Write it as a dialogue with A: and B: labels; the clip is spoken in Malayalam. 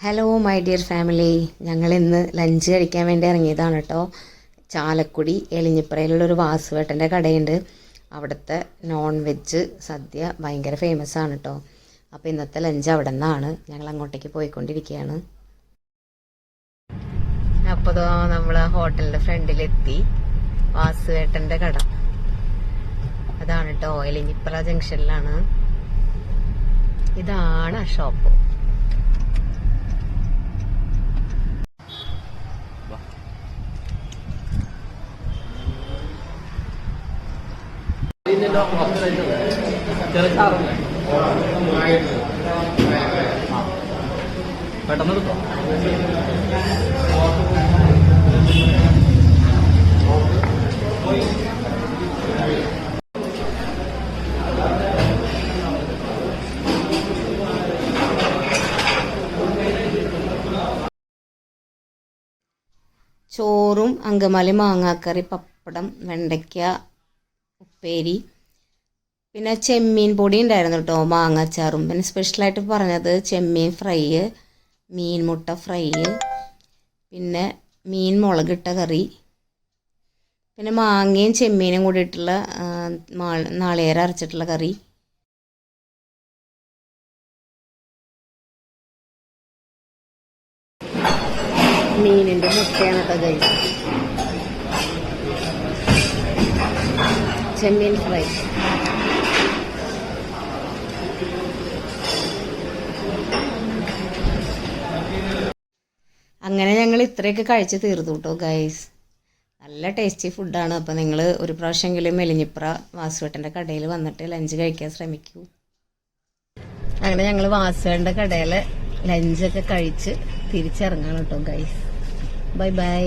A: ഹലോ മൈ ഡിയർ ഫാമിലി, ഞങ്ങൾ ഇന്ന് ലഞ്ച് കഴിക്കാൻ വേണ്ടി ഇറങ്ങിയതാണ് കേട്ടോ. ചാലക്കുടി എലിഞ്ഞിപ്പുറയിലുള്ളൊരു വാസുവേട്ടൻ്റെ കടയുണ്ട്. അവിടുത്തെ നോൺ വെജ് സദ്യ ഭയങ്കര ഫേമസ് ആണ് കേട്ടോ. അപ്പോൾ ഇന്നത്തെ ലഞ്ച് അവിടെ നിന്നാണ്. ഞങ്ങൾ അങ്ങോട്ടേക്ക് പോയിക്കൊണ്ടിരിക്കുകയാണ്. അപ്പോൾ നമ്മൾ ഹോട്ടലിൻ്റെ ഫ്രണ്ടിലെത്തി. വാസുവേട്ടൻ്റെ കട അതാണ് കേട്ടോ, എലിഞ്ഞിപ്പുറ ജംഗ്ഷനിലാണ്. ഇതാണ് ആ ഷോപ്പ്.
B: പെട്ടെന്ന്
A: ചോറും അങ്കമാലി മാങ്ങാക്കറി, പപ്പടം, വെണ്ടയ്ക്ക ഉപ്പേരി, പിന്നെ ചെമ്മീൻ പൊടി ഉണ്ടായിരുന്നു കേട്ടോ, മാങ്ങാച്ചാറും. പിന്നെ സ്പെഷ്യലായിട്ട് പറഞ്ഞത് ചെമ്മീൻ ഫ്രൈ, മീൻ മുട്ട ഫ്രൈ, പിന്നെ മീൻ മുളകിട്ട കറി, പിന്നെ മാങ്ങയും ചെമ്മീനും കൂടിയിട്ടുള്ള നാളികേരം അരച്ചിട്ടുള്ള കറി. മീനിൻ്റെ മുട്ടയാണ് കേട്ടോ കഴിച്ചത്. ചെമ്മീൻ ഫ്രൈ. അങ്ങനെ ഞങ്ങൾ ഇത്രയൊക്കെ കഴിച്ച് തീർന്നു കേട്ടോ ഗൈസ്. നല്ല ടേസ്റ്റി ഫുഡാണ്. അപ്പോൾ നിങ്ങൾ ഒരു പ്രാവശ്യമെങ്കിലും എലിഞ്ഞിപ്പുറ വാസുവേട്ടൻ്റെ കടയിൽ വന്നിട്ട് ലഞ്ച് കഴിക്കാൻ ശ്രമിക്കൂ. അങ്ങനെ ഞങ്ങൾ വാസുവേട്ടൻ്റെ കടയിൽ ലഞ്ചൊക്കെ കഴിച്ച് തിരിച്ചിറങ്ങാണ് കേട്ടോ ഗൈസ്. Bye bye.